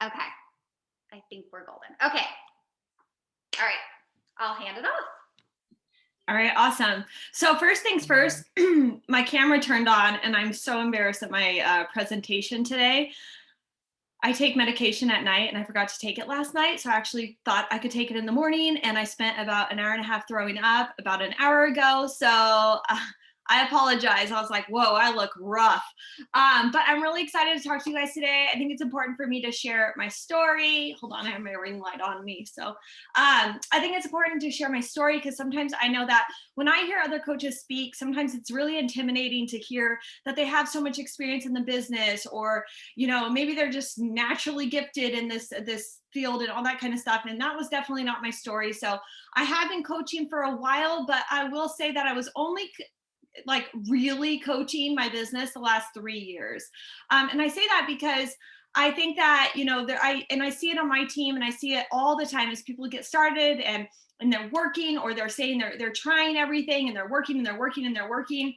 Okay. I think we're golden. Okay. All right. I'll hand it off. All right, awesome. So first things first, my camera turned on and I'm so embarrassed at my presentation today. I take medication at night and I forgot to take it last night. So I actually thought I could take it in the morning and I spent about an hour and a half throwing up about an hour ago. So I apologize. I was like, whoa, I look rough. But I'm really excited to talk to you guys today. I think it's important for me to share my story. Hold on, I have my ring light on me. So I think it's important to share my story because sometimes I know that when I hear other coaches speak, sometimes it's really intimidating to hear that they have so much experience in the business, or maybe they're just naturally gifted in this field and all that kind of stuff. And that was definitely not my story. So I have been coaching for a while, but I will say that I was only like really coaching my business the last 3 years. And I say that because I think that, I see it on my team and I see it all the time as people get started and they're working, or they're saying they're trying everything and they're working and they're working and they're working,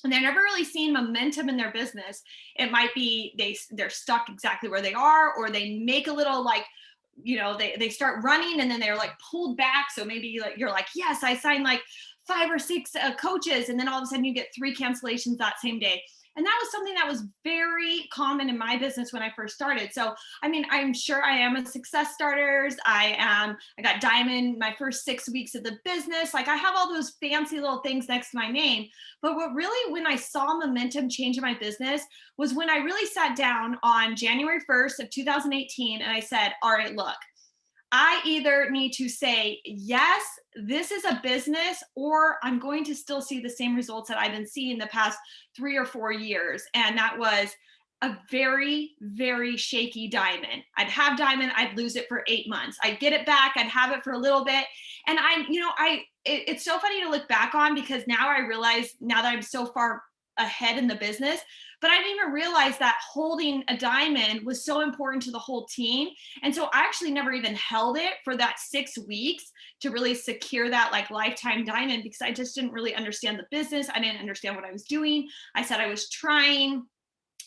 and they're never really seeing momentum in their business. It might be they're stuck exactly where they are, or they make a little like, they start running and then they're like pulled back. So maybe like you're like, yes, I signed like 5 or 6 coaches, and then all of a sudden you get 3 cancellations that same day. And that was something that was very common in my business when I first started. So, I mean, I'm sure I am a success starters. I got diamond my first 6 weeks of the business. Like I have all those fancy little things next to my name. But what really, when I saw momentum change in my business, was when I really sat down on January 1st of 2018 and I said, all right, look, I either need to say, yes, this is a business, or I'm going to still see the same results that I've been seeing the past 3 or 4 years. And that was a very, very shaky diamond. I'd have diamond, I'd lose it for 8 months. I'd get it back, I'd have it for a little bit. And it's so funny to look back on, because now I realize, now that I'm so far ahead in the business, but I didn't even realize that holding a diamond was so important to the whole team. And so I actually never even held it for that 6 weeks to really secure that like lifetime diamond, because I just didn't really understand the business. I didn't understand what I was doing. I said I was trying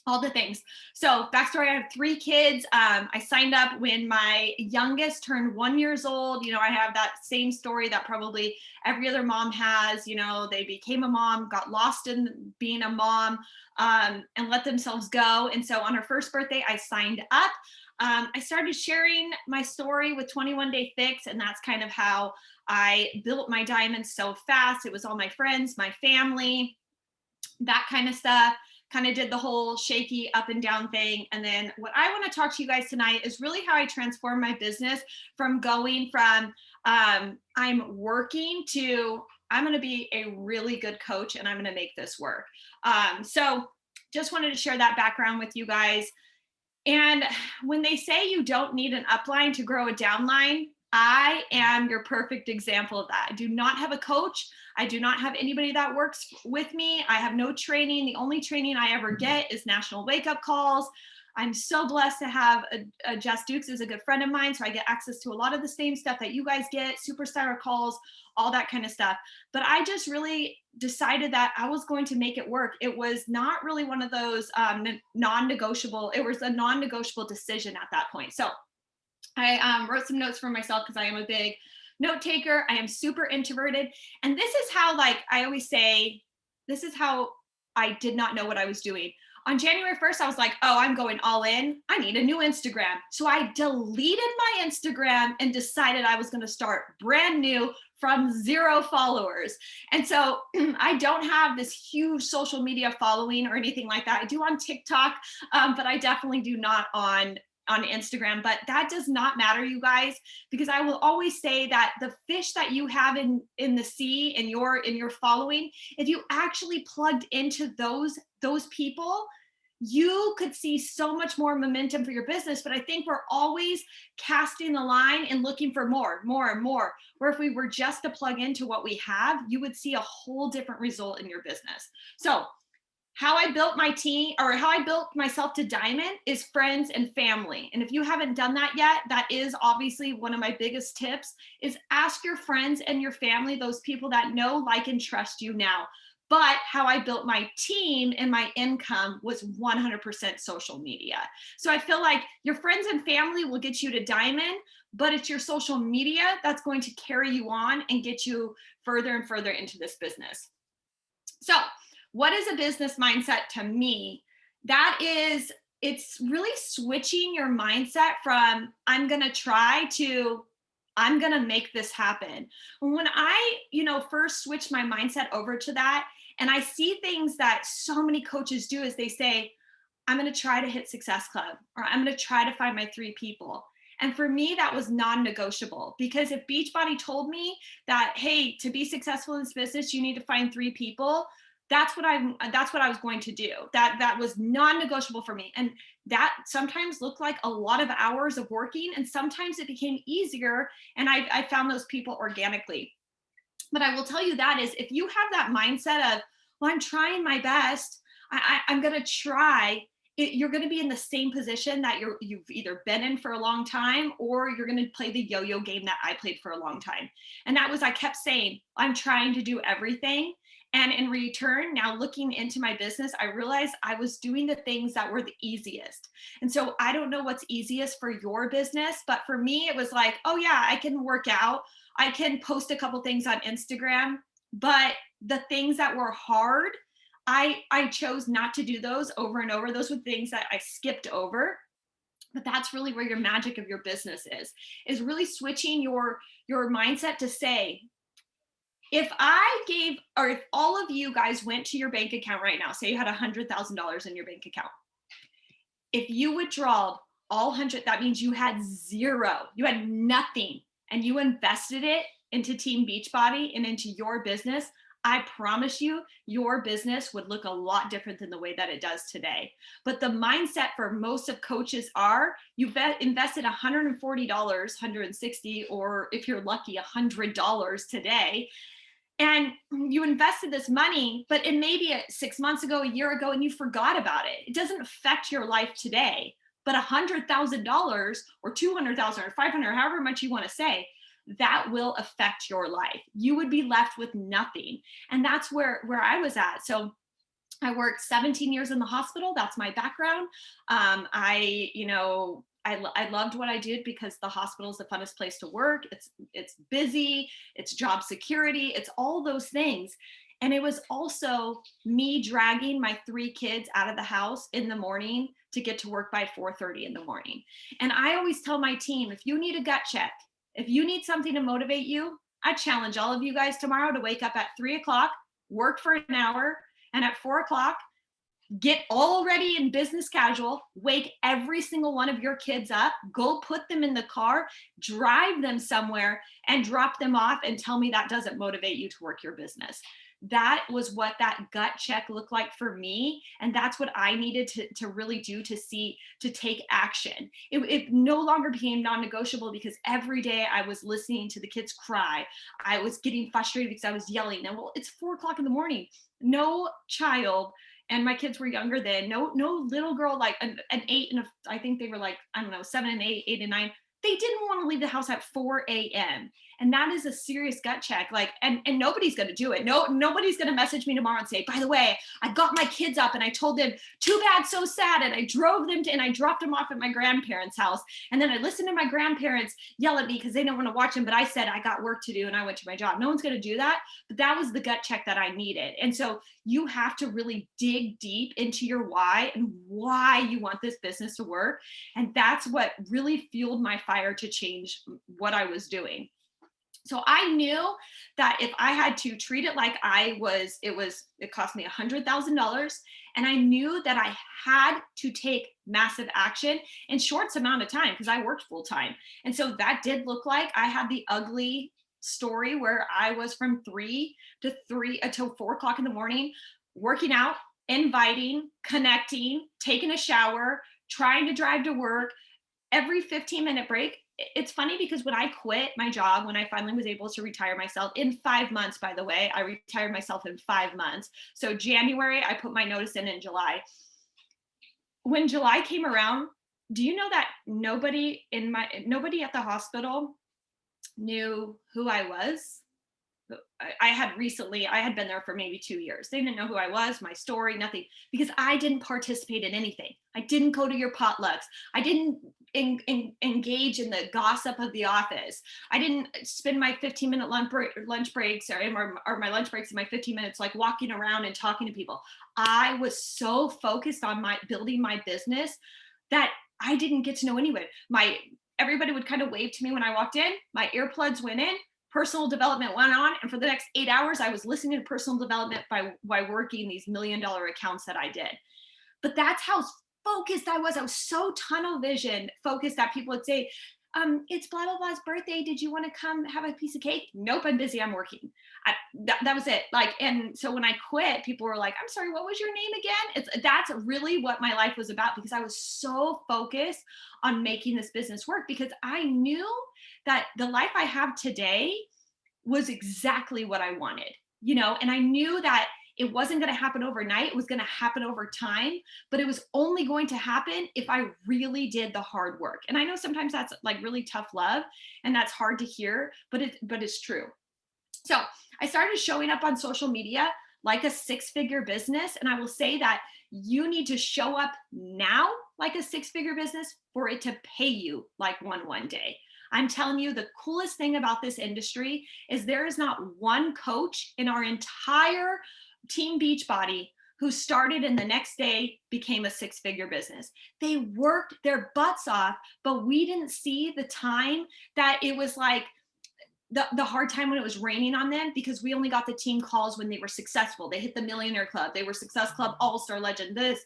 all the things. So backstory, I have 3 kids. I signed up when my youngest turned 1 years old. I have that same story that probably every other mom has. They became a mom, got lost in being a mom, and let themselves go. And so on her first birthday, I signed up. I started sharing my story with 21 Day Fix, and that's kind of how I built my diamonds so fast. It was all my friends, my family, that kind of stuff. Kind of did the whole shaky up and down thing. And then what I want to talk to you guys tonight is really how I transformed my business from going from I'm working to I'm going to be a really good coach and I'm going to make this work. So just wanted to share that background with you guys. And when they say you don't need an upline to grow a downline, I am your perfect example of that. I do not have a coach. I do not have anybody that works with me. I have no training. The only training I ever get is national wake up calls. I'm so blessed to have Jess Dukes is a good friend of mine. So I get access to a lot of the same stuff that you guys get, superstar calls, all that kind of stuff. But I just really decided that I was going to make it work. It was not really one of those non-negotiable. It was a non-negotiable decision at that point. So I wrote some notes for myself because I am a big note taker. I am super introverted. And this is how, like, I always say, this is how I did not know what I was doing. On January 1st, I was like, oh, I'm going all in. I need a new Instagram. So I deleted my Instagram and decided I was going to start brand new from 0 followers. And so I don't have this huge social media following or anything like that. I do on TikTok, but I definitely do not on Instagram. But that does not matter, you guys, because I will always say that the fish that you have in the sea in your following, if you actually plugged into those people, you could see so much more momentum for your business. But I think we're always casting the line and looking for more and more. Where if we were just to plug into what we have, you would see a whole different result in your business. So how I built my team, or how I built myself to diamond, is friends and family. And if you haven't done that yet, that is obviously one of my biggest tips, is ask your friends and your family, those people that know, like, and trust you now. But how I built my team and my income was 100% social media. So I feel like your friends and family will get you to diamond, but it's your social media that's going to carry you on and get you further and further into this business. So, what is a business mindset to me? That is, it's really switching your mindset from I'm going to try to I'm going to make this happen. When I, first switched my mindset over to that, and I see things that so many coaches do is they say, I'm going to try to hit Success Club, or I'm going to try to find my 3 people. And for me, that was non-negotiable, because if Beachbody told me that, hey, to be successful in this business, you need to find 3 people, that's what I was going to do. That was non-negotiable for me. And that sometimes looked like a lot of hours of working, and sometimes it became easier. And I found those people organically. But I will tell you that is, if you have that mindset of, well, I'm trying my best, I'm going to try, you're going to be in the same position that you've either been in for a long time, or you're going to play the yo-yo game that I played for a long time. And that was, I kept saying, I'm trying to do everything. And in return, now looking into my business, I realized I was doing the things that were the easiest. And so I don't know what's easiest for your business, but for me, it was like, oh yeah, I can work out. I can post a couple things on Instagram, but the things that were hard, I chose not to do those over and over. Those were things that I skipped over. But that's really where your magic of your business is really switching your mindset to say, if I gave, or if all of you guys went to your bank account right now, say you had $100,000 in your bank account, if you withdrawed all 100, that means you had zero, you had nothing, and you invested it into Team Beachbody and into your business, I promise you, your business would look a lot different than the way that it does today. But the mindset for most of coaches are, you've invested $140, $160, or if you're lucky, $100 today. And you invested this money, but it may be 6 months ago, a year ago, and you forgot about it. It doesn't affect your life today. But $100,000 or 200,000 or 500, however much you want to say, that will affect your life. You would be left with nothing. And that's where I was at. So I worked 17 years in the hospital. That's my background. I loved what I did because the hospital is the funnest place to work. It's busy, it's job security, it's all those things. And it was also me dragging my 3 kids out of the house in the morning to get to work by 4:30 in the morning. And I always tell my team, if you need a gut check, if you need something to motivate you, I challenge all of you guys tomorrow to wake up at 3 o'clock, work for an hour, and at 4 o'clock, get all ready in business casual, wake every single one of your kids up, go put them in the car, drive them somewhere, and drop them off, and tell me that doesn't motivate you to work your business. That was what that gut check looked like for me. And that's what I needed to really do to take action. It no longer became non-negotiable, because every day I was listening to the kids cry. I was getting frustrated because I was yelling. And well, it's 4 o'clock in the morning. No child, and my kids were younger then, no little girl, like an 8 and I think they were like, I don't know, 7 and 8, 8 and 9. They didn't want to leave the house at 4 a.m. And that is a serious gut check. Like, and nobody's going to do it. Nobody's going to message me tomorrow and say, by the way, I got my kids up and I told them, too bad, so sad. And I drove them and I dropped them off at my grandparents' house. And then I listened to my grandparents yell at me because they didn't want to watch them. But I said, I got work to do and I went to my job. No one's going to do that. But that was the gut check that I needed. And so you have to really dig deep into your why and why you want this business to work. And that's what really fueled my fire to change what I was doing. So I knew that if I had to treat it like it cost me $100,000, and I knew that I had to take massive action in short amount of time because I worked full time. And so that did look like I had the ugly story where I was from 3 to 4 o'clock in the morning, working out, inviting, connecting, taking a shower, trying to drive to work, every 15-minute break. It's funny because when I quit my job, when I finally was able to retire myself in 5 months, by the way, I retired myself in 5 months. So January, I put my notice in July. When July came around, do you know that nobody at the hospital knew who I was? I had been there for maybe 2 years. They didn't know who I was, my story, nothing, because I didn't participate in anything. I didn't go to your potlucks. I didn't engage in the gossip of the office. I didn't spend my 15-minute lunch breaks or my lunch breaks in my 15 minutes like walking around and talking to people. I was so focused on my building my business that I didn't get to know anyone. Everybody would kind of wave to me when I walked in. My earplugs went in, personal development went on, and for the next 8 hours, I was listening to personal development by working these $1 million accounts that I did. But that's how focused I was. I was so tunnel vision focused that people would say, it's blah blah blah's birthday. Did you want to come have a piece of cake? Nope, I'm busy. I'm working. That was it. Like, and so when I quit, people were like, "I'm sorry, what was your name again?" That's really what my life was about, because I was so focused on making this business work, because I knew that the life I have today was exactly what I wanted, and I knew that it wasn't going to happen overnight. It was going to happen over time, but it was only going to happen if I really did the hard work. And I know sometimes that's like really tough love and that's hard to hear, but it's true. So I started showing up on social media like a six-figure business. And I will say that you need to show up now like a six-figure business for it to pay you like one day. I'm telling you, the coolest thing about this industry is there is not one coach in our entire Team Beachbody who started and the next day became a six-figure business. They worked their butts off, but we didn't see the time that it was like the hard time when it was raining on them, because we only got the team calls when they were successful. They hit the Millionaire Club. They were Success Club All-Star Legend, this,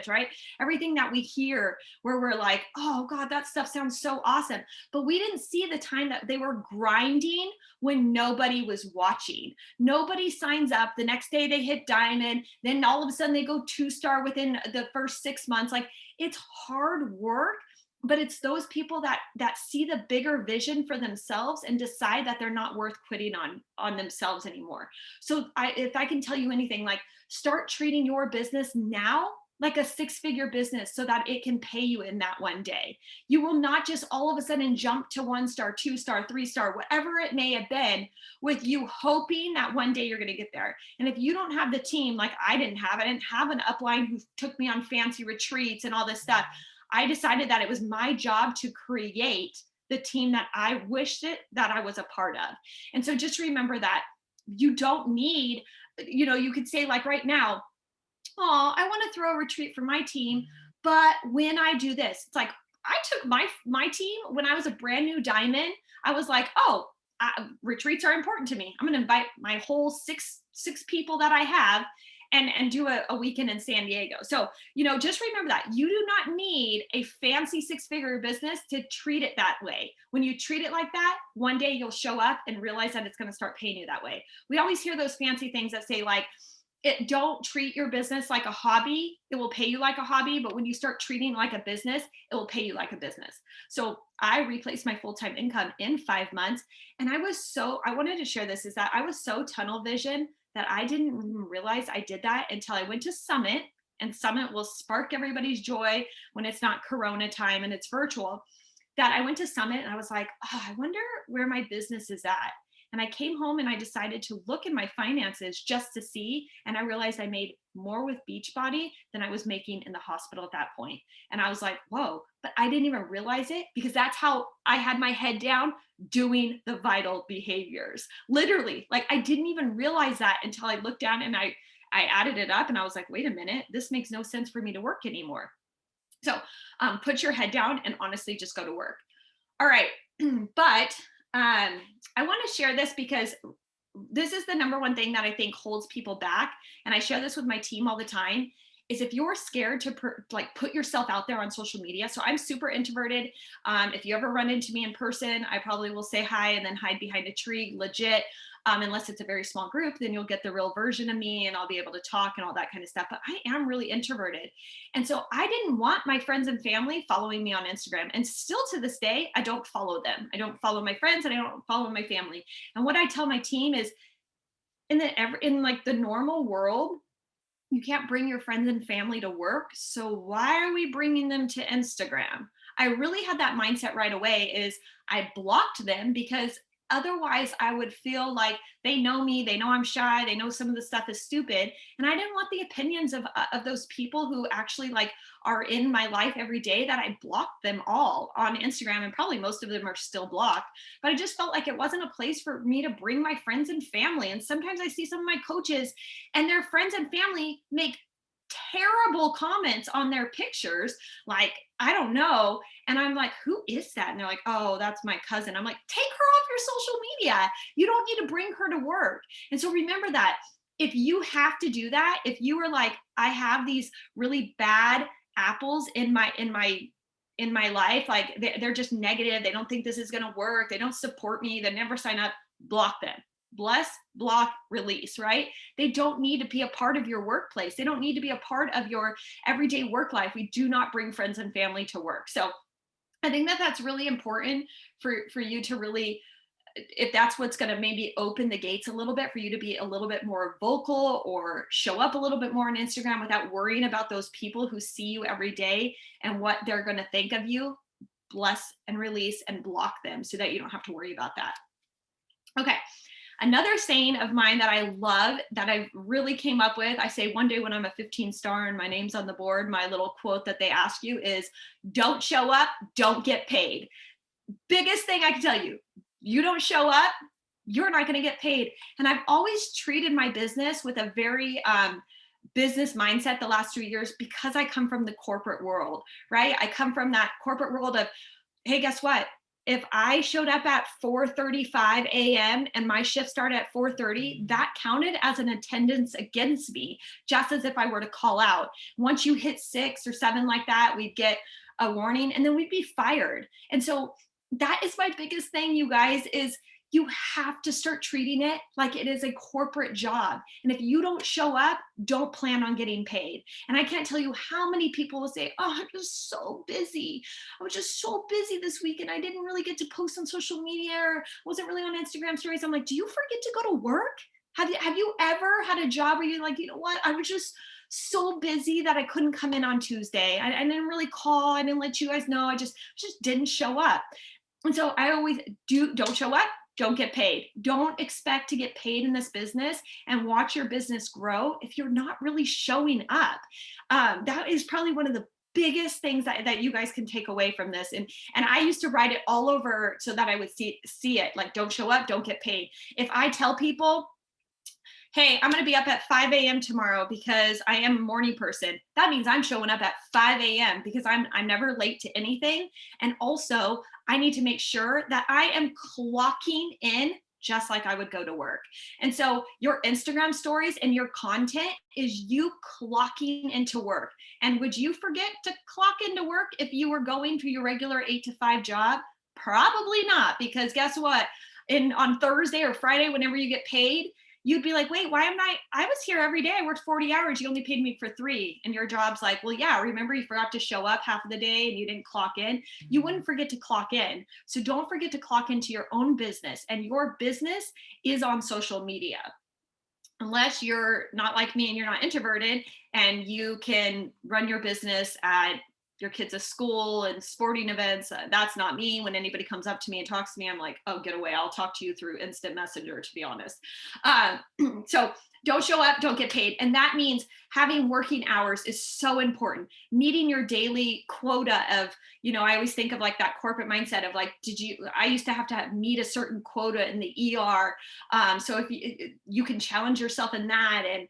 right? Everything that we hear where we're like, oh God, that stuff sounds so awesome. But we didn't see the time that they were grinding when nobody was watching. Nobody signs up. The next day they hit diamond. Then all of a sudden they go 2-star within the first 6 months. Like, it's hard work, but it's those people that see the bigger vision for themselves and decide that they're not worth quitting on themselves anymore. So if I can tell you anything, like, start treating your business now like a six-figure business so that it can pay you in that one day. You will not just all of a sudden jump to 1-star, 2-star, 3-star, whatever it may have been, with you hoping that one day you're going to get there. And if you don't have the team, like I didn't have an upline who took me on fancy retreats and all this stuff. I decided that it was my job to create the team that I wished that I was a part of. And so just remember that you don't need, you could say like right now, oh, I want to throw a retreat for my team, but when I do this, it's like I took my team when I was a brand new diamond. I was like, oh, retreats are important to me. I'm going to invite my whole six people that I have and do a weekend in San Diego. So, just remember that you do not need a fancy six-figure business to treat it that way. When you treat it like that, one day you'll show up and realize that it's going to start paying you that way. We always hear those fancy things that say like, don't treat your business like a hobby. It will pay you like a hobby. But when you start treating like a business, it will pay you like a business. So I replaced my full-time income in 5 months. And I wanted to share this, is that I was so tunnel vision that I didn't realize I did that until I went to Summit, and Summit will spark everybody's joy when it's not Corona time and it's virtual. That I went to Summit and I was like, oh, I wonder where my business is at. And I came home and I decided to look in my finances just to see. And I realized I made more with Beachbody than I was making in the hospital at that point. And I was like, whoa, but I didn't even realize it, because that's how I had my head down doing the vital behaviors. Literally, like I didn't even realize that until I looked down and I added it up and I was like, wait a minute, this makes no sense for me to work anymore. So put your head down and honestly just go to work. All right. But I want to share this because this is the number one thing that I think holds people back. And I share this with my team all the time, is if you're scared to put yourself out there on social media. So I'm super introverted. If you ever run into me in person, I probably will say hi and then hide behind a tree, legit. Unless it's a very small group, then you'll get the real version of me and I'll be able to talk and all that kind of stuff. But I am really introverted. And so I didn't want my friends and family following me on Instagram. And still to this day, I don't follow them. I don't follow my friends and I don't follow my family. And what I tell my team is, in like the normal world, you can't bring your friends and family to work. So why are we bringing them to Instagram? I really had that mindset right away. Is I blocked them because Otherwise, I would feel like they know me, they know I'm shy, they know some of the stuff is stupid, and I didn't want the opinions of those people who actually like are in my life every day, that I blocked them all on Instagram, and probably most of them are still blocked. But I just felt like it wasn't a place for me to bring my friends and family. And sometimes I see some of my coaches and their friends and family make terrible comments on their pictures, like, I don't know. And I'm like, who is that? And they're like, oh, that's my cousin. I'm like, take her off your social media. You don't need to bring her to work. And so remember that if you have to do that, if you are like, I have these really bad apples in my life, like they're just negative, they don't think this is going to work, they don't support me, they never sign up, block them. Bless, block, release, right? They don't need to be a part of your workplace. They don't need to be a part of your everyday work life. We do not bring friends and family to work. So I think that that's really important for you to really, if that's what's going to maybe open the gates a little bit for you to be a little bit more vocal or show up a little bit more on Instagram without worrying about those people who see you every day and what they're going to think of you. Bless and release and block them so that you don't have to worry about that. Okay. Another saying of mine that I love, that I really came up with, I say one day when I'm a 15 star and my name's on the board, my little quote that they ask you is, don't show up, don't get paid. Biggest thing I can tell you, you don't show up, you're not going to get paid. And I've always treated my business with a very business mindset the last 3 years, because I come from the corporate world, right? I come from that corporate world of, hey, guess what? If I showed up at 4:35 a.m. and my shift started at 4:30, that counted as an attendance against me, just as if I were to call out. Once you hit 6 or 7 like that, we'd get a warning and then we'd be fired. And so that is my biggest thing, you guys, is you have to start treating it like it is a corporate job. And if you don't show up, don't plan on getting paid. And I can't tell you how many people will say, oh, I'm just so busy. I was just so busy this week and I didn't really get to post on social media or wasn't really on Instagram stories. I'm like, do you forget to go to work? Have you ever had a job where you're like, you know what? I was just so busy that I couldn't come in on Tuesday. I didn't really call. I didn't let you guys know. I just didn't show up. And so I always don't show up, don't get paid. Don't expect to get paid in this business and watch your business grow if you're not really showing up. That is probably one of the biggest things that you guys can take away from this. And I used to write it all over so that I would see it, like, don't show up, don't get paid. If I tell people, hey, I'm going to be up at 5 a.m. tomorrow because I am a morning person, that means I'm showing up at 5 a.m. because I'm never late to anything. And also, I need to make sure that I am clocking in just like I would go to work. And so your Instagram stories and your content is you clocking into work. And would you forget to clock into work if you were going to your regular 8 to 5 job? Probably not, because guess what? On Thursday or Friday, whenever you get paid, you'd be like, wait, why am I was here every day. I worked 40 hours. You only paid me for 3. And your job's like, well, yeah, remember you forgot to show up half of the day and you didn't clock in. You wouldn't forget to clock in. So don't forget to clock into your own business. And your business is on social media. Unless you're not like me and you're not introverted and you can run your business at your kids' school and sporting events. That's not me. When anybody comes up to me and talks to me, I'm like, oh, get away. I'll talk to you through instant messenger, to be honest. So don't show up, don't get paid. And that means having working hours is so important. Meeting your daily quota of, I always think of like that corporate mindset of like, I used to have meet a certain quota in the ER. So if you can challenge yourself in that. And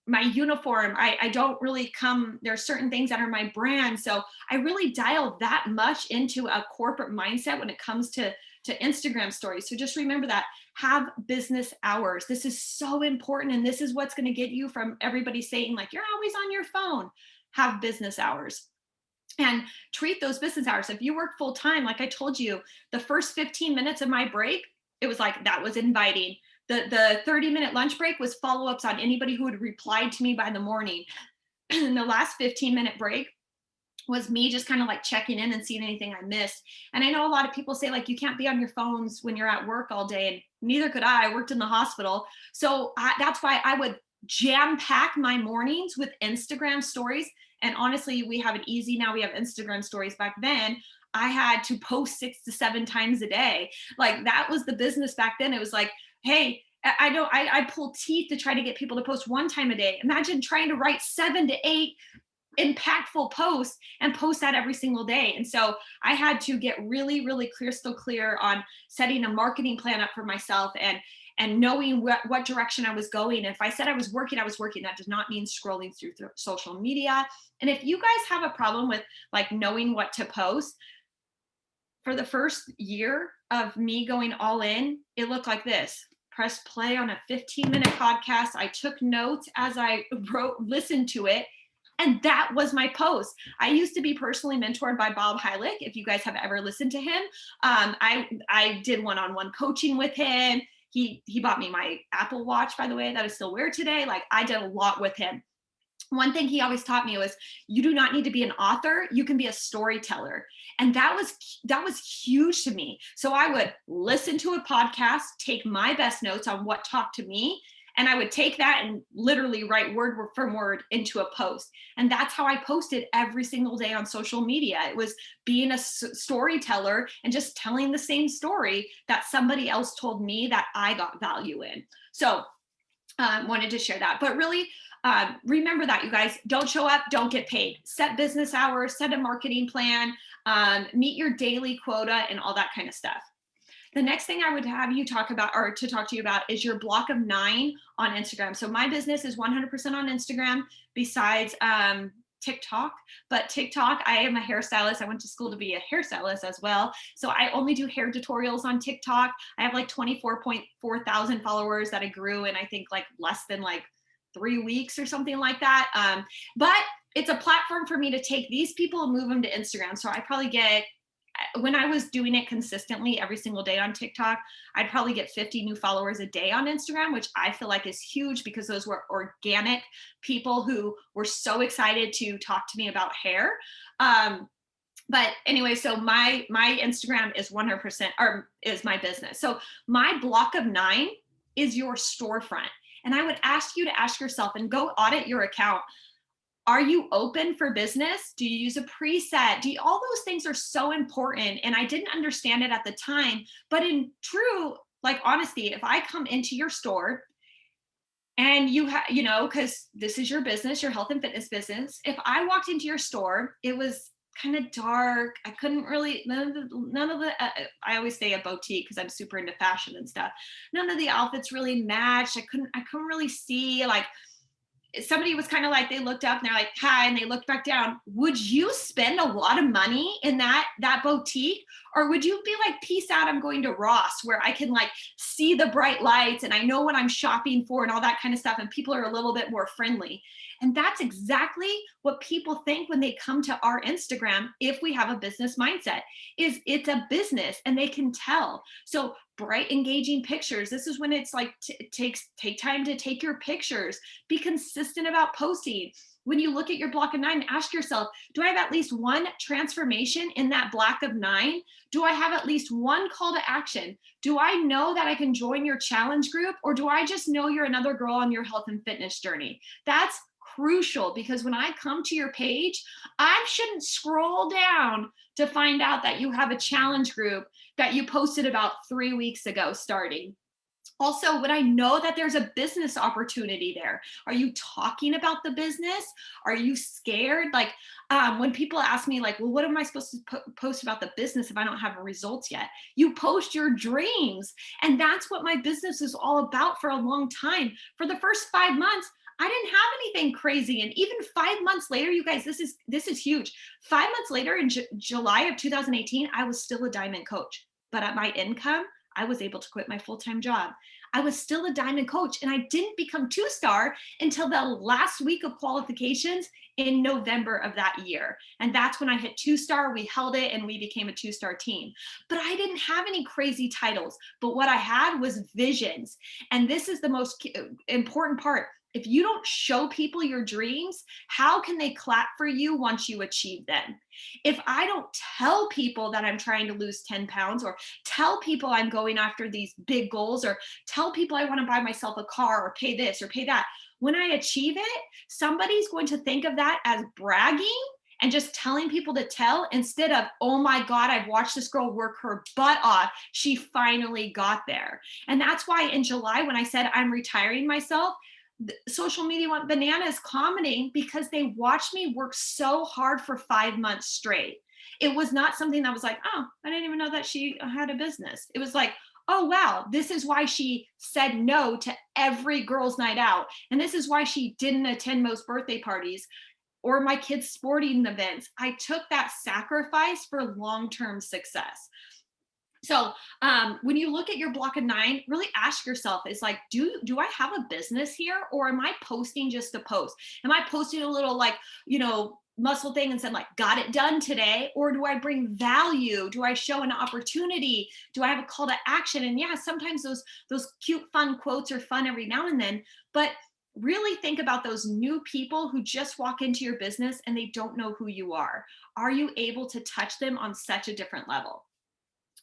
my uniform, I don't really there are certain things that are my brand. So I really dial that much into a corporate mindset when it comes to Instagram stories. So just remember that, have business hours. This is so important. And this is what's going to get you from everybody saying like, you're always on your phone. Have business hours. And treat those business hours. If you work full time, like I told you, the first 15 minutes of my break, it was like, that was inviting. The 30-minute lunch break was follow-ups on anybody who had replied to me by the morning. And the last 15-minute break was me just kind of like checking in and seeing anything I missed. And I know a lot of people say like, you can't be on your phones when you're at work all day. And neither could I. I worked in the hospital. So that's why I would jam pack my mornings with Instagram stories And honestly, we have it easy now. We have Instagram stories. Back then, I had to post 6 to 7 times a day. Like that was the business back then. It was like, hey, I pull teeth to try to get people to post 1 time a day. Imagine trying to write 7 to 8 impactful posts and post that every single day. And so I had to get really, really crystal clear on setting a marketing plan up for myself and knowing what direction I was going. If I said I was working, I was working. That does not mean scrolling through social media. And if you guys have a problem with like knowing what to post, for the first year of me going all in, it looked like this. Press play on a 15-minute podcast. I took notes as I listened to it. And that was my post. I used to be personally mentored by Bob Heilig. If you guys have ever listened to him, I did one-on-one coaching with him. He bought me my Apple Watch, by the way, that I still wear today. Like I did a lot with him. One thing he always taught me was you do not need to be an author, you can be a storyteller. And that was huge to me. So I would listen to a podcast, take my best notes on what talked to me, and I would take that and literally write word for word into a post. And that's how I posted every single day on social media. It was being a storyteller and just telling the same story that somebody else told me that I got value in. So wanted to share that. But really, remember that, you guys, don't show up, don't get paid. Set business hours, set a marketing plan, meet your daily quota, and all that kind of stuff. The next thing I would have you talk about, or to talk to you about, is your block of 9 on Instagram. So my business is 100% on Instagram, besides TikTok. But TikTok, I am a hairstylist. I went to school to be a hairstylist as well. So I only do hair tutorials on TikTok. I have like 24.4 thousand followers that I grew in, I think, like less than like 3 weeks or something like that. But it's a platform for me to take these people and move them to Instagram. So I probably get, when I was doing it consistently every single day on TikTok, I'd probably get 50 new followers a day on Instagram, which I feel like is huge because those were organic people who were so excited to talk to me about hair. But anyway, so my Instagram is 100%, or is my business. So my block of 9 is your storefront. And I would ask you to ask yourself and go audit your account. Are you open for business? Do you use a preset? All those things are so important. And I didn't understand it at the time, but in true, like honesty, if I come into your store and you have, because this is your business, your health and fitness business. If I walked into your store, it was kind of dark. I couldn't really, none of the I always say a boutique because I'm super into fashion and stuff. None of the outfits really matched. I couldn't really see, like, somebody was kind of like, they looked up and they're like, hi, and they looked back down. Would you spend a lot of money in that boutique? Or would you be like, peace out, I'm going to Ross, where I can like see the bright lights and I know what I'm shopping for and all that kind of stuff, and people are a little bit more friendly? And that's exactly what people think when they come to our Instagram. If we have a business mindset, is it's a business and they can tell. So bright, engaging pictures. This is when it's like, take time to take your pictures. Be consistent about posting. When you look at your block of 9, ask yourself, do I have at least one transformation in that block of 9? Do I have at least one call to action? Do I know that I can join your challenge group, or do I just know you're another girl on your health and fitness journey? That's crucial, because when I come to your page, I shouldn't scroll down to find out that you have a challenge group that you posted about 3 weeks ago starting. Also, would I know that there's a business opportunity there? Are you talking about the business? Are you scared? Like when people ask me like, well, what am I supposed to post about the business if I don't have results yet? You post your dreams. And that's what my business is all about for a long time. For the first 5 months, I didn't have anything crazy. And even 5 months later, you guys, this is huge. 5 months later, in July of 2018, I was still a diamond coach. But at my income, I was able to quit my full-time job. I was still a diamond coach, and I didn't become 2-star until the last week of qualifications in November of that year. And that's when I hit 2-star, we held it, and we became a 2-star team. But I didn't have any crazy titles. But what I had was visions. And this is the most important part. If you don't show people your dreams, how can they clap for you once you achieve them? If I don't tell people that I'm trying to lose 10 pounds, or tell people I'm going after these big goals, or tell people I want to buy myself a car or pay this or pay that, when I achieve it, somebody's going to think of that as bragging and just telling people to tell, instead of, oh my God, I've watched this girl work her butt off. She finally got there. And that's why in July, when I said I'm retiring myself, social media went bananas commenting because they watched me work so hard for 5 months straight. It was not something that was like, oh, I didn't even know that she had a business. It was like, oh, wow, this is why she said no to every girls' night out. And this is why she didn't attend most birthday parties or my kids' sporting events. I took that sacrifice for long-term success. So when you look at your block of 9, really ask yourself, is like, do I have a business here, or am I posting just to post? Am I posting a little like, muscle thing and said like, got it done today? Or do I bring value? Do I show an opportunity? Do I have a call to action? And yeah, sometimes those cute, fun quotes are fun every now and then, but really think about those new people who just walk into your business and they don't know who you are. Are you able to touch them on such a different level?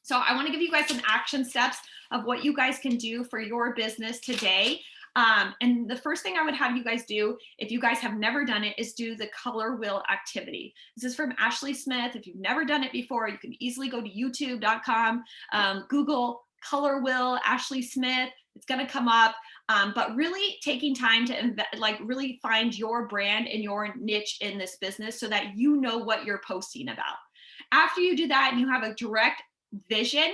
So I want to give you guys some action steps of what you guys can do for your business today. And the first thing I would have you guys do, if you guys have never done it, is do the color wheel activity. This is from Ashley Smith. If you've never done it before, you can easily go to youtube.com, Google color wheel Ashley Smith. It's going to come up. But really taking time to really find your brand and your niche in this business so that you know what you're posting about. After you do that and you have a direct vision,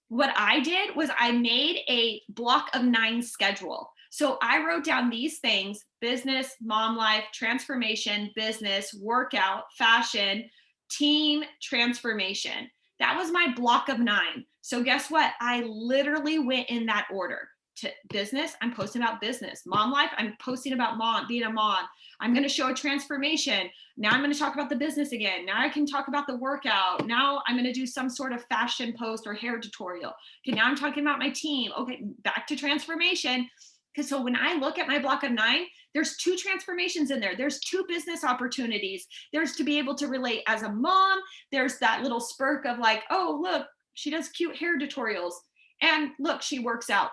what I did was I made a block of 9 schedule. So I wrote down these things: business, mom life, transformation, business, workout, fashion, team, transformation. That was my block of 9. So guess what? I literally went in that order. To business, I'm posting about business. Mom life, I'm posting about mom, being a mom. I'm going to show a transformation. Now I'm going to talk about the business again. Now I can talk about the workout. Now I'm going to do some sort of fashion post or hair tutorial. Okay, now I'm talking about my team. Okay, back to transformation. Because so when I look at my block of 9, there's 2 transformations in there. There's 2 business opportunities. There's to be able to relate as a mom. There's that little spurk of like, oh, look, she does cute hair tutorials. And look, she works out.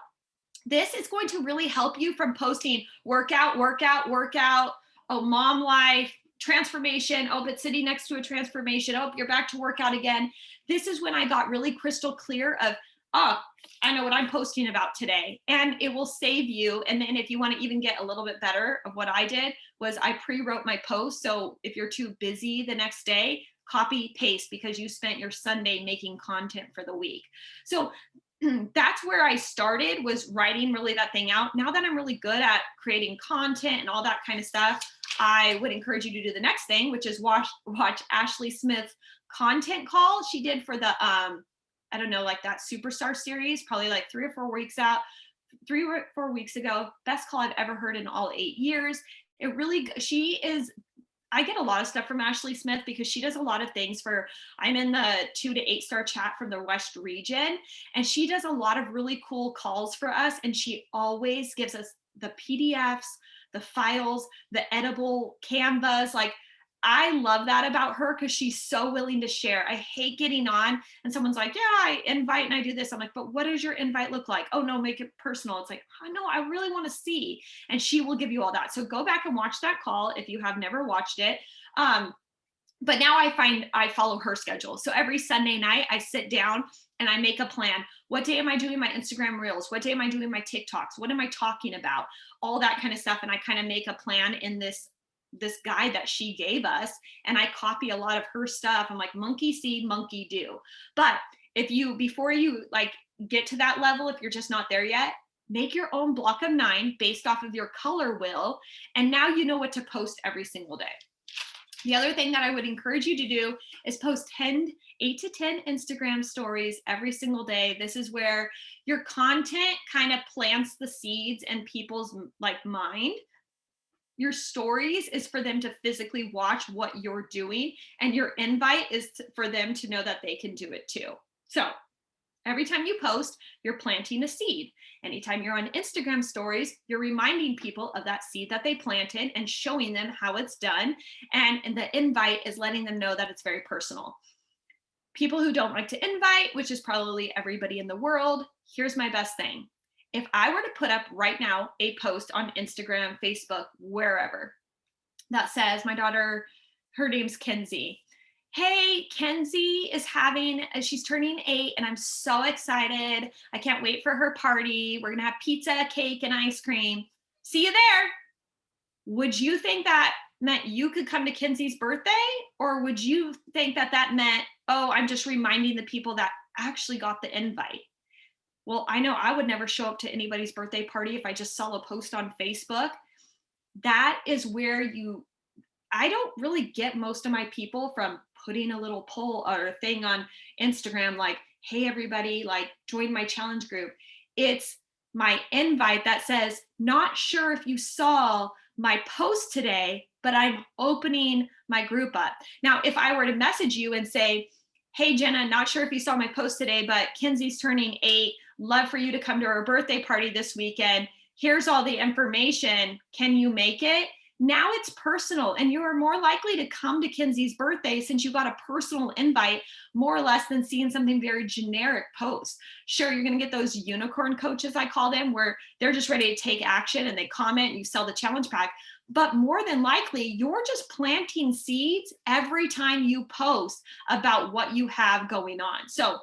This is going to really help you from posting workout, oh, mom life, transformation, oh, but sitting next to a transformation, oh, you're back to workout again. This is when I got really crystal clear of, oh, I know what I'm posting about today. And it will save you. And then if you want to even get a little bit better, of what I did was I pre-wrote my post. So if you're too busy the next day, copy paste, because you spent your Sunday making content for the week. So that's where I started, was writing really that thing out. Now that I'm really good at creating content and all that kind of stuff, I would encourage you to do the next thing, which is watch Ashley Smith's content call she did for the I don't know, like that Superstar series, probably like 3 or 4 weeks out, 3 or 4 weeks ago. Best call I've ever heard in all 8 years. It really, I get a lot of stuff from Ashley Smith because she does a lot of things I'm in the 2 to 8 star chat from the West region, and she does a lot of really cool calls for us. And she always gives us the PDFs, the files, the edible canvas. Like, I love that about her because she's so willing to share. I hate getting on and someone's like, yeah, I invite and I do this. I'm like, but what does your invite look like? Oh no, make it personal. It's like, oh no, I really want to see. And she will give you all that. So go back and watch that call if you have never watched it. But now I follow her schedule. So every Sunday night I sit down and I make a plan. What day am I doing my Instagram reels? What day am I doing my TikToks? What am I talking about? All that kind of stuff. And I kind of make a plan in this guide that she gave us, and I copy a lot of her stuff. I'm like, monkey see, monkey do. But before you like get to that level, if you're just not there yet, make your own block of 9 based off of your color wheel. And now you know what to post every single day. The other thing that I would encourage you to do is post 8 to 10 Instagram stories every single day. This is where your content kind of plants the seeds in people's like mind. Your stories is for them to physically watch what you're doing, and your invite is for them to know that they can do it too. So every time you post, you're planting a seed. Anytime you're on Instagram stories, you're reminding people of that seed that they planted and showing them how it's done. And the invite is letting them know that it's very personal. People who don't like to invite, which is probably everybody in the world, here's my best thing. If I were to put up right now a post on Instagram, Facebook, wherever that says my daughter, her name's Kenzie. Hey, Kenzie is she's turning 8 and I'm so excited. I can't wait for her party. We're going to have pizza, cake, and ice cream. See you there. Would you think that meant you could come to Kenzie's birthday? Or would you think that that meant, oh, I'm just reminding the people that actually got the invite? Well, I know I would never show up to anybody's birthday party if I just saw a post on Facebook. That is where I don't really get most of my people from putting a little poll or thing on Instagram like, hey, everybody, like, join my challenge group. It's my invite that says, not sure if you saw my post today, but I'm opening my group up. Now, if I were to message you and say, hey, Jenna, not sure if you saw my post today, but Kenzie's turning 8. Love for you to come to her birthday party this weekend. Here's all the information. Can you make it? Now it's personal, and you are more likely to come to Kenzie's birthday since you got a personal invite more or less than seeing something very generic post. Sure, you're going to get those unicorn coaches, I call them, where they're just ready to take action and they comment and you sell the challenge pack. But more than likely, you're just planting seeds every time you post about what you have going on. So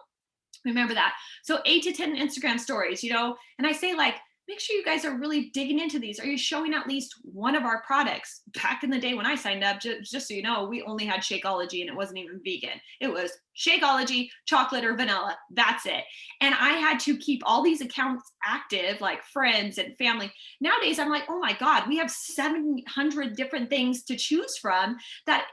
remember that. So 8 to 10 Instagram stories, and I say, like, make sure you guys are really digging into these. Are you showing at least one of our products? Back in the day when I signed up, just so you know, we only had Shakeology and it wasn't even vegan. It was Shakeology, chocolate or vanilla. That's it. And I had to keep all these accounts active, like friends and family. Nowadays, I'm like, oh my God, we have 700 different things to choose from. That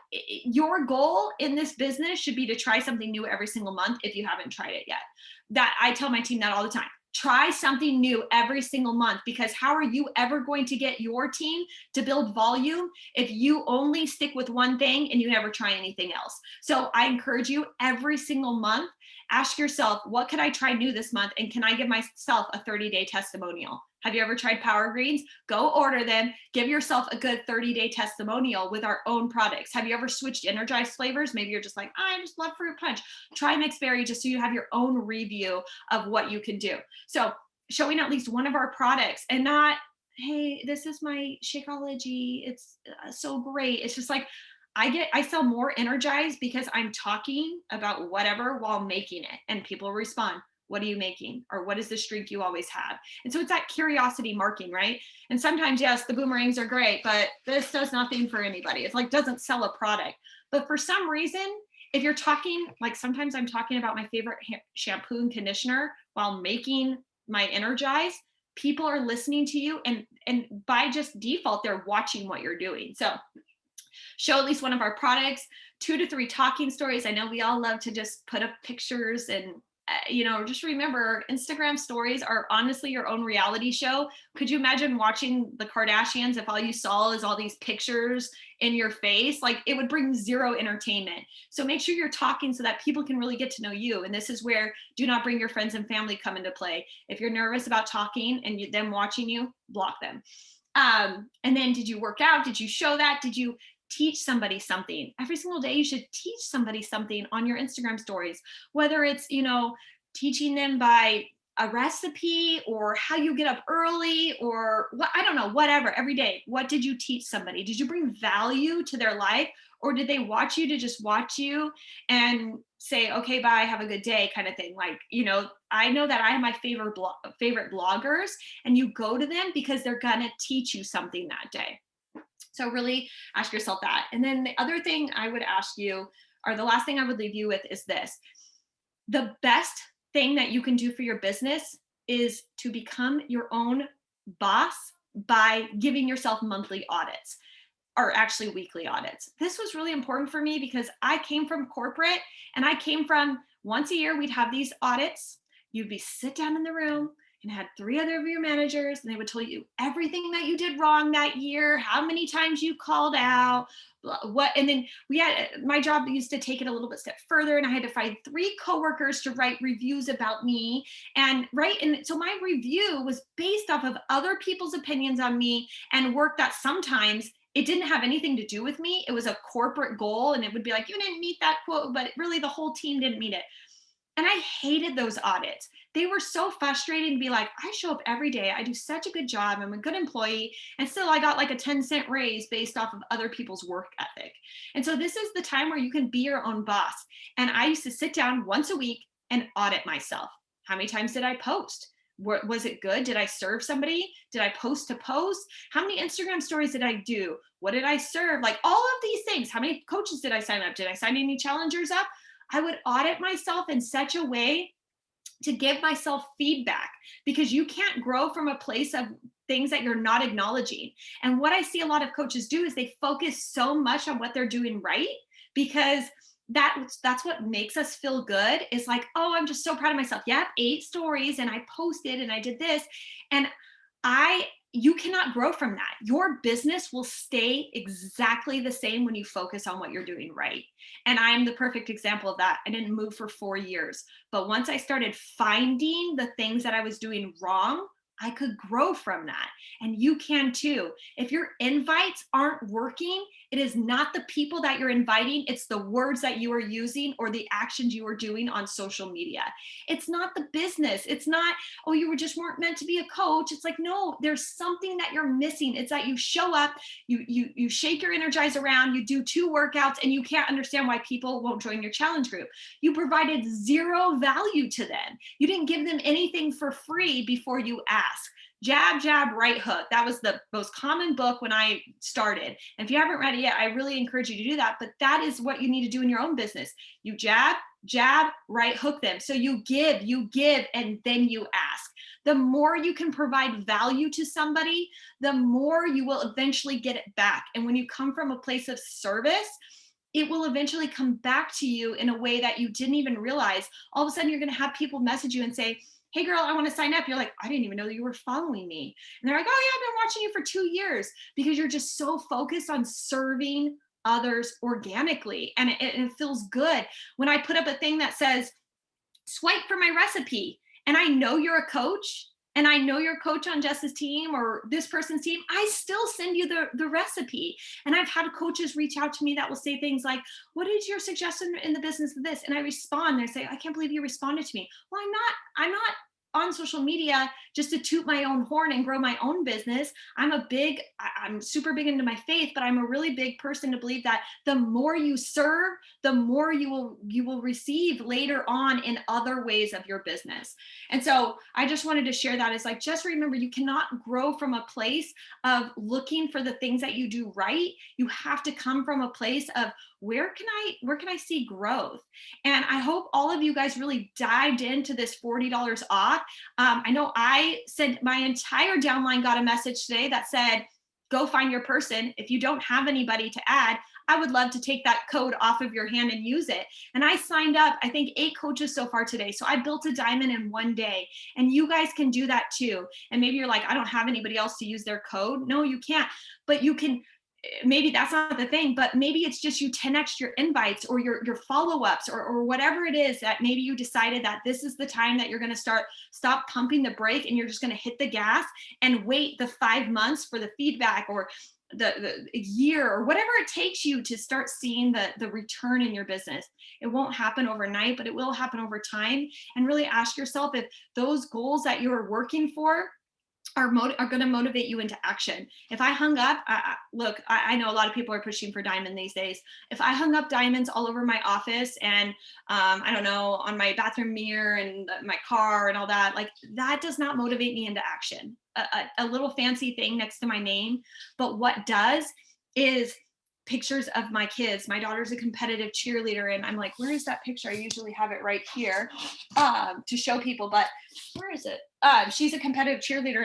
your goal in this business should be to try something new every single month if you haven't tried it yet. That I tell my team that all the time. Try something new every single month, because how are you ever going to get your team to build volume if you only stick with one thing and you never try anything else? So I encourage you every single month, ask yourself, what could I try new this month? And can I give myself a 30-day testimonial? Have you ever tried Power Greens? Go order them. Give yourself a good 30-day testimonial with our own products. Have you ever switched energized flavors? Maybe you're just like, I just love fruit punch. Try mixed berry just so you have your own review of what you can do. So showing at least one of our products, and not, hey, this is my Shakeology. It's so great. It's just like, I sell more energized because I'm talking about whatever while making it, and people respond. What are you making? Or what is this drink you always have? And so it's that curiosity marking, right? And sometimes, yes, the boomerangs are great, but this does nothing for anybody. It's like, doesn't sell a product. But for some reason, if you're talking, like sometimes I'm talking about my favorite shampoo and conditioner while making my energize, people are listening to you, and by just default, they're watching what you're doing. So show at least one of our products, 2 to 3 talking stories. I know we all love to just put up pictures and just remember, Instagram stories are honestly your own reality show. Could you imagine watching the Kardashians if all you saw is all these pictures in your face? Like, it would bring zero entertainment. So make sure you're talking so that people can really get to know you. And this is where do not bring your friends and family come into play. If you're nervous about talking and them watching you, block them. And then, did you work out? Did you show that? Did you teach somebody something? Every single day you should teach somebody something on your Instagram stories, whether it's teaching them by a recipe or how you get up early or what, I don't know, whatever. Every day, what did you teach somebody? Did you bring value to their life, or did they watch you to just watch you and say, okay, bye, have a good day, kind of thing? Like, I know that I have my favorite bloggers, and you go to them because they're gonna teach you something that day. So really ask yourself that. And then the other thing I would ask you, or the last thing I would leave you with, is this. The best thing that you can do for your business is to become your own boss by giving yourself monthly audits, or actually weekly audits. This was really important for me because I came from corporate, and I came from once a year, we'd have these audits. You'd be sit down in the room and had 3 other of your managers, and they would tell you everything that you did wrong that year, how many times you called out, what, and then my job used to take it a little bit step further, and I had to find 3 coworkers to write reviews about me, and so my review was based off of other people's opinions on me and work that sometimes it didn't have anything to do with me. It was a corporate goal, and it would be like, you didn't meet that quote, but really the whole team didn't meet it. And I hated those audits. They were so frustrating to be like, I show up every day. I do such a good job. I'm a good employee. And still, I got like a 10-cent raise based off of other people's work ethic. And so, this is the time where you can be your own boss. And I used to sit down once a week and audit myself. How many times did I post? Was it good? Did I serve somebody? Did I post to post? How many Instagram stories did I do? What did I serve? Like all of these things. How many coaches did I sign up? Did I sign any challengers up? I would audit myself in such a way to give myself feedback, because you can't grow from a place of things that you're not acknowledging. And what I see a lot of coaches do is they focus so much on what they're doing right, because that's what makes us feel good, is like, oh, I'm just so proud of myself. Yep, 8 stories and I posted and I did this. And I you cannot grow from that. Your business will stay exactly the same when you focus on what you're doing right. And I am the perfect example of that. I didn't move for 4 years, but once I started finding the things that I was doing wrong, I could grow from that. And you can too. If your invites aren't working, it is not the people that you're inviting, it's the words that you are using or the actions you are doing on social media. It's not the business. It's not, oh, you were just weren't meant to be a coach. It's like, no, there's something that you're missing. It's that you show up, you shake your energize around, you do 2 workouts, and you can't understand why people won't join your challenge group. You provided zero value to them. You didn't give them anything for free before you asked. Jab, jab, right hook. That was the most common book when I started. And if you haven't read it yet, I really encourage you to do that. But that is what you need to do in your own business. You jab, jab, right hook them. So you give, and then you ask. The more you can provide value to somebody, the more you will eventually get it back. And when you come from a place of service, it will eventually come back to you in a way that you didn't even realize. All of a sudden, you're going to have people message you and say, hey girl, I want to sign up. You're like, I didn't even know that you were following me. And they're like, oh yeah, I've been watching you for 2 years, because you're just so focused on serving others organically. And it feels good. When I put up a thing that says, swipe for my recipe, and I know you're a coach, and I know you're a coach on Jess's team or this person's team, I still send you the recipe. And I've had coaches reach out to me that will say things like, what is your suggestion in the business of this? And I respond, they say, I can't believe you responded to me. Well, I'm not on social media just to toot my own horn and grow my own business. I'm super big into my faith, but I'm a really big person to believe that the more you serve, the more you will receive later on in other ways of your business. And so I just wanted to share that. Is like, just remember, you cannot grow from a place of looking for the things that you do right. You have to come from a place of, where can I see growth? And I hope all of you guys really dived into this $40 off. I know I said my entire downline got a message today that said, go find your person. If you don't have anybody to add, I would love to take that code off of your hand and use it. And I signed up, I think 8 coaches so far today. So I built a diamond in one day, and you guys can do that too. And maybe you're like, I don't have anybody else to use their code. No, you can't, but you can. Maybe that's not the thing, but maybe it's just you 10x your invites or your follow-ups or whatever it is, that maybe you decided that this is the time that you're going to stop pumping the brake, and you're just going to hit the gas and wait the 5 months for the feedback, or the year, or whatever it takes you to start seeing the return in your business. It won't happen overnight, but it will happen over time. And really ask yourself if those goals that you're working for are going to motivate you into action. If I hung up, look, I know a lot of people are pushing for diamond these days. If I hung up diamonds all over my office and I don't know, on my bathroom mirror and my car and all that, like, that does not motivate me into action. A little fancy thing next to my name. But what does is pictures of my kids. My daughter's a competitive cheerleader, and I'm like, where is that picture? I usually have it right here to show people, but where is it? She's a competitive cheerleader,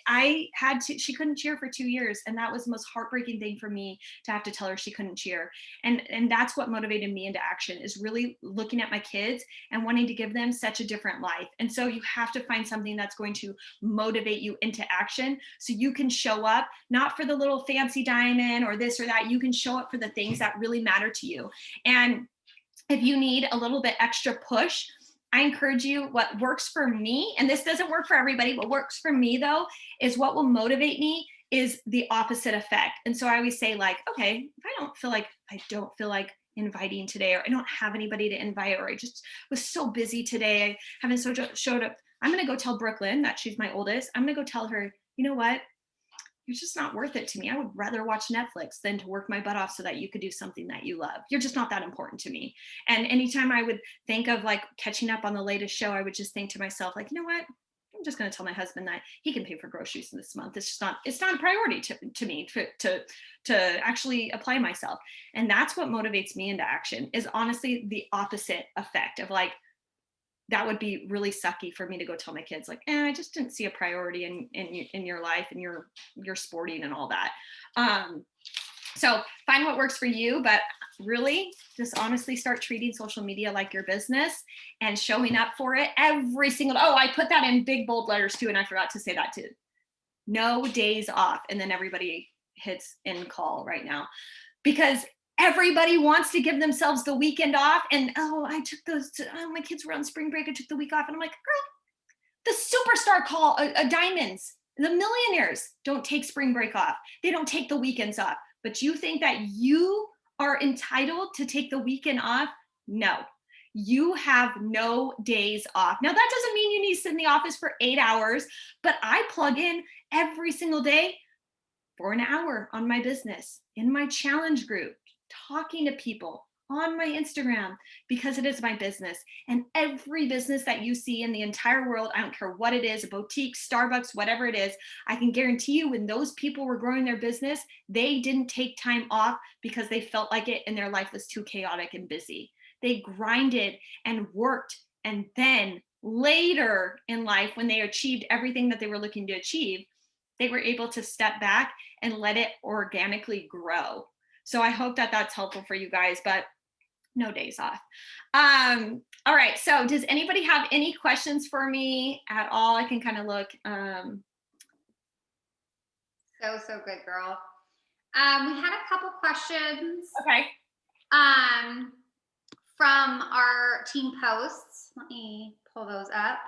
and she couldn't cheer for 2 years. And that was the most heartbreaking thing for me, to have to tell her she couldn't cheer. And that's what motivated me into action, is really looking at my kids and wanting to give them such a different life. And so you have to find something that's going to motivate you into action, so you can show up, not for the little fancy diamond or this or that. You can show up for the things that really matter to you. And if you need a little bit extra push, I encourage you, what works for me, and this doesn't work for everybody, what works for me though, is what will motivate me is the opposite effect. And so I always say, like, okay, if I don't feel like inviting today, or I don't have anybody to invite, or I just was so busy today, I haven't showed up. I'm going to go tell Brooklyn, that she's my oldest, I'm going to go tell her, you know what, you're just not worth it to me. I would rather watch Netflix than to work my butt off so that you could do something that you love. You're just not that important to me. And anytime I would think of like catching up on the latest show, I would just think to myself, like, you know what? I'm just going to tell my husband that he can pay for groceries this month. It's just not, it's not a priority to me to actually apply myself. And that's what motivates me into action, is honestly the opposite effect of like, that would be really sucky for me to go tell my kids like, I just didn't see a priority in your life, and you're sporting and all that. So find what works for you, but really just honestly start treating social media like your business and showing up for it every single, oh, I put that in big bold letters too, and I forgot to say that too. No days off. And then everybody hits end call right now, because everybody wants to give themselves the weekend off. And I took my kids were on spring break, I took the week off. And I'm like, girl, the superstar diamonds, the millionaires don't take spring break off. They don't take the weekends off. But you think that you are entitled to take the weekend off? No, you have no days off. Now, that doesn't mean you need to sit in the office for 8 hours, but I plug in every single day for an hour on my business, in my challenge group, talking to people on my Instagram, because it is my business. And every business that you see in the entire world, I don't care what it is, a boutique, Starbucks, whatever it is, I can guarantee you when those people were growing their business, they didn't take time off because they felt like it and their life was too chaotic and busy. They grinded and worked. And then later in life, when they achieved everything that they were looking to achieve, they were able to step back and let it organically grow. So I hope that that's helpful for you guys, but no days off. All right. So does anybody have any questions for me at all? I can kind of look. So good, girl. We had a couple questions. Okay. From our team posts. Let me pull those up.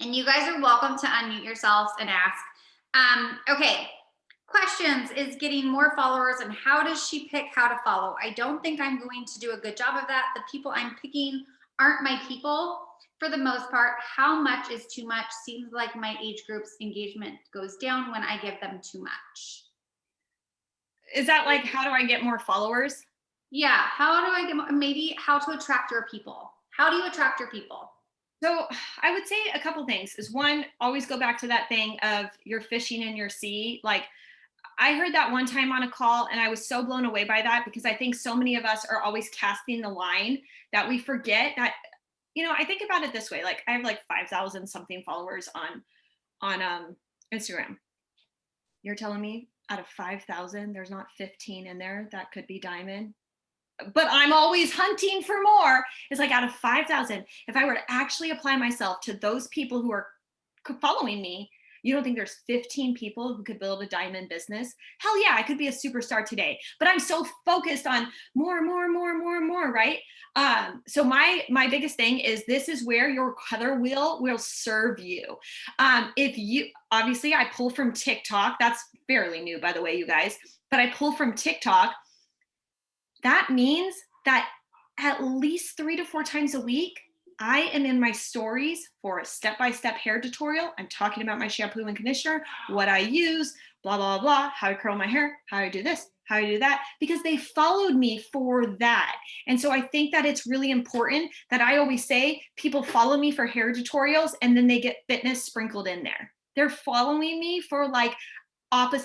And you guys are welcome to unmute yourselves and ask. Okay. Questions is getting more followers, and how does she pick how to follow? I don't think I'm going to do a good job of that. The people I'm picking aren't my people for the most part. How much is too much? Seems like my age group's engagement goes down when I give them too much. Is that like, how do I get more followers? Yeah. How do I get more? Maybe how to attract your people. How do you attract your people? So I would say a couple things is, one, always go back to that thing of you're fishing in your sea. Like, I heard that one time on a call, and I was so blown away by that, because I think so many of us are always casting the line that we forget that, I think about it this way. Like, I have like 5,000 something followers on Instagram. You're telling me out of 5,000, there's not 15 in there that could be diamond? But I'm always hunting for more. It's like, out of 5,000, if I were to actually apply myself to those people who are following me, you don't think there's 15 people who could build a diamond business? Hell yeah, I could be a superstar today, but I'm so focused on more, right? So my biggest thing is, this is where your color wheel will serve you. If you, obviously I pull from TikTok, that's fairly new, by the way, you guys, but I pull from TikTok. That means that at least 3 to 4 times a week, I am in my stories for a step-by-step hair tutorial. I'm talking about my shampoo and conditioner, what I use, blah, blah, blah, how I curl my hair, how I do this, how I do that, because they followed me for that. And so I think that it's really important that I always say, people follow me for hair tutorials, and then they get fitness sprinkled in there. They're following me for like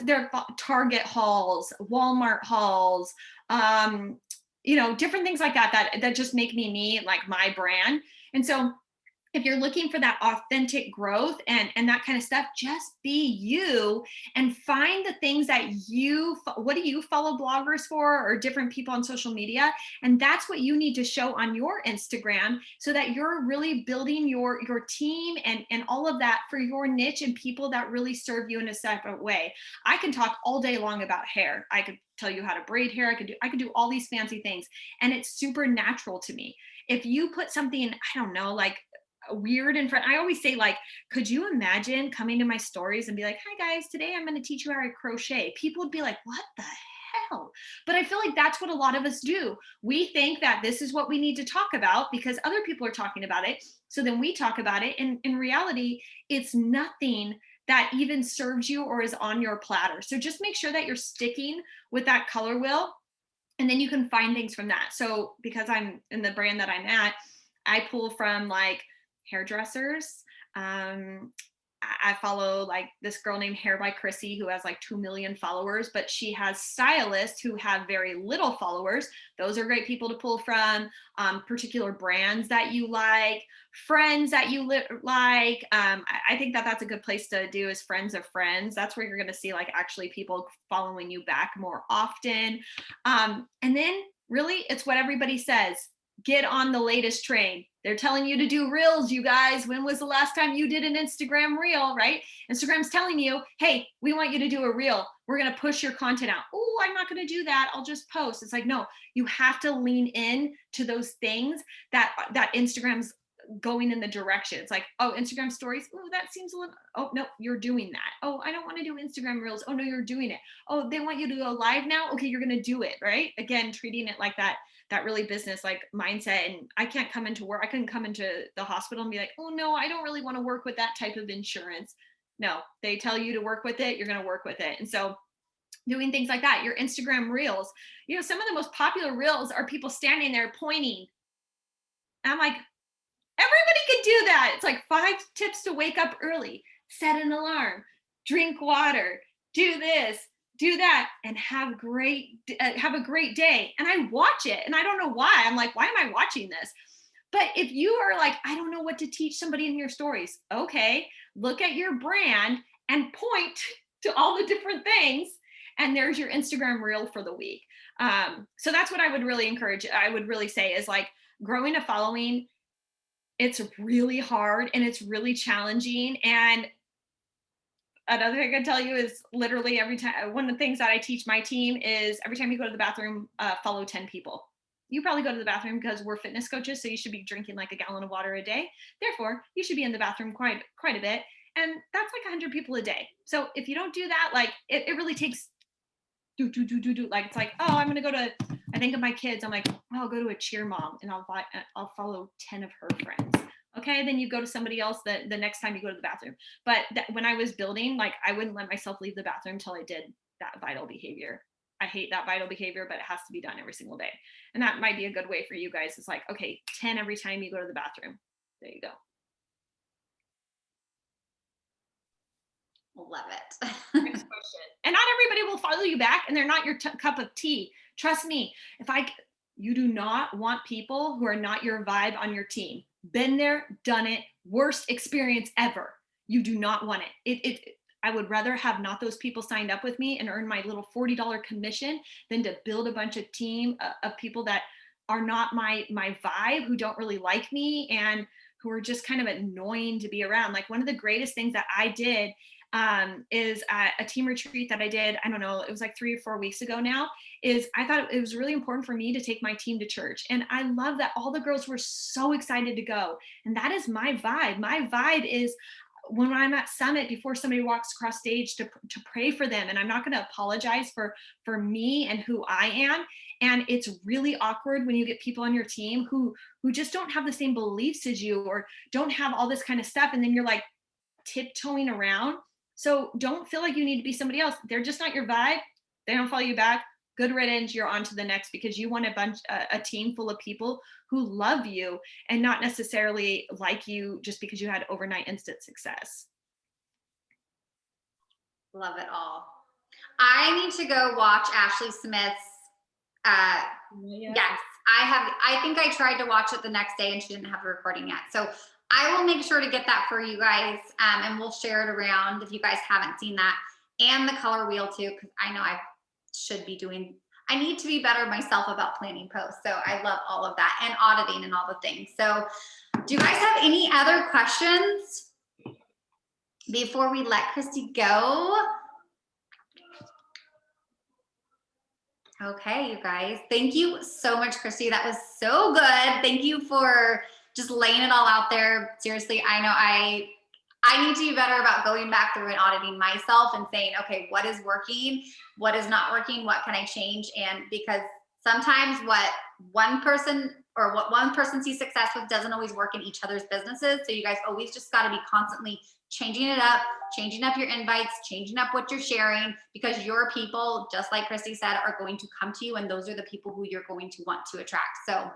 their Target hauls, Walmart hauls, different things like that just make me, like my brand. And so if you're looking for that authentic growth and that kind of stuff, just be you and find the things that what do you follow bloggers for, or different people on social media? And that's what you need to show on your Instagram, so that you're really building your team and all of that for your niche and people that really serve you in a separate way. I can talk all day long about hair. I could tell you how to braid hair. I could do all these fancy things, and it's super natural to me. If you put something, I don't know, like weird in front. I always say, like, could you imagine coming to my stories and be like, hi guys, today I'm going to teach you how to crochet? People would be like, what the hell? But I feel like that's what a lot of us do. We think that this is what we need to talk about because other people are talking about it. So then we talk about it. And in reality, it's nothing that even serves you or is on your platter. So just make sure that you're sticking with that color wheel, and then you can find things from that. So because I'm in the brand that I'm at, I pull from like hairdressers. I follow like this girl named Hair by Krysti who has like 2 million followers, but she has stylists who have very little followers. Those are great people to pull from. Particular brands that you like, friends that you like. I think that that's a good place to do is friends of friends. That's where you're going to see like actually people following you back more often. And then really it's what everybody says. Get on the latest train. They're telling you to do reels, you guys. When was the last time you did an Instagram reel, right? Instagram's telling you, hey, we want you to do a reel. We're going to push your content out. Oh, I'm not going to do that. I'll just post. It's like, no, you have to lean in to those things that Instagram's going in the direction. It's like, oh, Instagram stories. Oh, that seems a little, oh, no, you're doing that. Oh, I don't want to do Instagram reels. Oh, no, you're doing it. Oh, they want you to go live now. Okay, you're going to do it, right? Again, treating it like that really business like mindset. And I couldn't come into the hospital and be like, oh no, I don't really want to work with that type of insurance. No, they tell you to work with it, you're going to work with it. And so doing things like that, your Instagram reels, some of the most popular reels are people standing there pointing. And I'm like, everybody could do that. It's like 5 tips to wake up early, set an alarm, drink water, do this, do that, and have a great day. And I watch it and I don't know why. I'm like, why am I watching this? But if you are like, I don't know what to teach somebody in your stories, okay, look at your brand and point to all the different things. And there's your Instagram reel for the week. So that's what I would really encourage. I would really say is like growing a following. It's really hard and it's really challenging. And another thing I can tell you is literally every time, one of the things that I teach my team is every time you go to the bathroom, follow 10 people. You probably go to the bathroom because we're fitness coaches, so you should be drinking like a gallon of water a day. Therefore, you should be in the bathroom quite a bit. And that's like 100 people a day. So if you don't do that, like it really takes do. Like it's like, oh, I'm gonna go to, I think of my kids, I'm like, oh, I'll go to a cheer mom and I'll follow 10 of her friends. Okay, then you go to somebody else the next time you go to the bathroom. But when I was building, like I wouldn't let myself leave the bathroom until I did that vital behavior. I hate that vital behavior, but it has to be done every single day. And that might be a good way for you guys. It's like, okay, 10 every time you go to the bathroom. There you go. Love it. Next question. And not everybody will follow you back, and they're not your cup of tea. Trust me. You do not want people who are not your vibe on your team. Been there, done it, worst experience ever. You do not want it. I would rather have not those people signed up with me and earn my little $40 commission than to build a bunch of team of people that are not my vibe, who don't really like me and who are just kind of annoying to be around. Like one of the greatest things that I did is a team retreat that I did, I don't know, it was like 3 or 4 weeks ago now, is I thought it was really important for me to take my team to church. And I love that all the girls were so excited to go. And that is my vibe. My vibe is when I'm at Summit, before somebody walks across stage, to pray for them. And I'm not going to apologize for me and who I am. And it's really awkward when you get people on your team who just don't have the same beliefs as you or don't have all this kind of stuff. And then you're like tiptoeing around. So don't feel like you need to be somebody else. They're just not your vibe. They don't follow you back. Good riddance. You're on to the next, because you want a team full of people who love you and not necessarily like you just because you had overnight instant success. Love it all. I need to go watch Ashley Smith's. Yes, I think I tried to watch it the next day and she didn't have the recording yet. So I will make sure to get that for you guys, and we'll share it around if you guys haven't seen that, and the color wheel too, because I know I need to be better myself about planning posts. So I love all of that, and auditing and all the things. So do you guys have any other questions before we let Krysti go? Okay, you guys, thank you so much, Krysti. That was so good. Thank you for just laying it all out there. Seriously, I know I need to be better about going back through and auditing myself and saying, okay, what is working? What is not working? What can I change? And because sometimes what one person sees success with doesn't always work in each other's businesses. So you guys always just got to be constantly changing it up, changing up your invites, changing up what you're sharing, because your people, just like Krysti said, are going to come to you, and those are the people who you're going to want to attract. So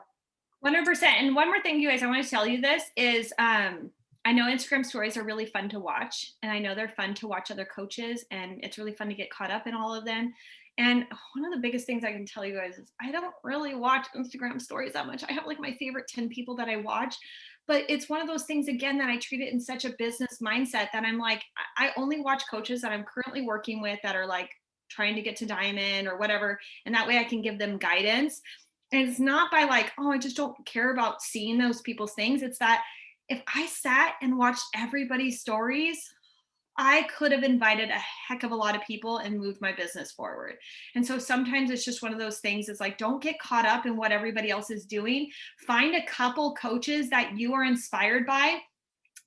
100%. And one more thing, you guys, I want to tell you this is, I know Instagram stories are really fun to watch, and I know they're fun to watch other coaches, and it's really fun to get caught up in all of them. And one of the biggest things I can tell you guys is I don't really watch Instagram stories that much. I have like my favorite 10 people that I watch, but it's one of those things, again, that I treat it in such a business mindset that I'm like, I only watch coaches that I'm currently working with that are like trying to get to diamond or whatever. And that way I can give them guidance. And it's not by like, oh, I just don't care about seeing those people's things. It's that if I sat and watched everybody's stories, I could have invited a heck of a lot of people and moved my business forward. And so sometimes it's just one of those things. It's like, don't get caught up in what everybody else is doing. Find a couple coaches that you are inspired by,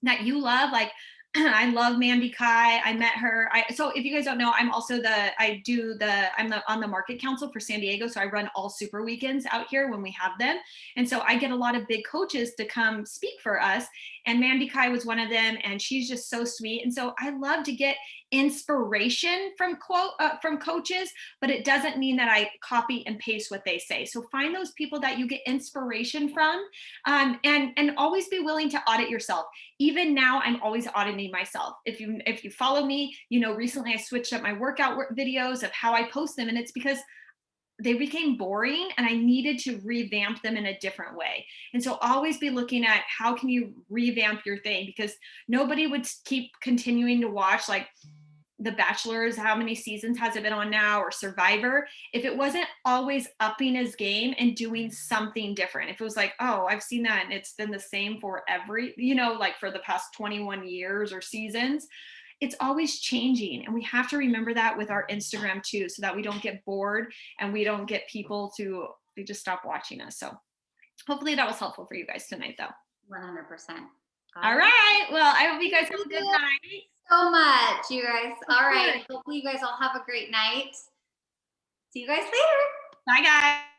that you love. Like, I love Mandy Kai. I met her. So if you guys don't know, I'm also on the market council for San Diego. So I run all super weekends out here when we have them. And so I get a lot of big coaches to come speak for us. And Mandy Kai was one of them. And she's just so sweet. And so I love to get inspiration from coaches, but it doesn't mean that I copy and paste what they say. So find those people that you get inspiration from, and always be willing to audit yourself. Even now, I'm always auditing myself. If you follow me, you know, recently I switched up my workout videos of how I post them, and it's because they became boring and I needed to revamp them in a different way. And so always be looking at how can you revamp your thing, because nobody would keep continuing to watch like The Bachelor's, how many seasons has it been on now, or Survivor, if it wasn't always upping his game and doing something different. If it was like, oh, I've seen that and it's been the same for like for the past 21 years or seasons, it's always changing. And we have to remember that with our Instagram too, so that we don't get bored and we don't get people to just stop watching us. So hopefully that was helpful for you guys tonight though. 100%. All right. Well, I hope you guys have a good night. So much, you guys. All right. Hopefully you guys all have a great night. See you guys later. Bye, guys.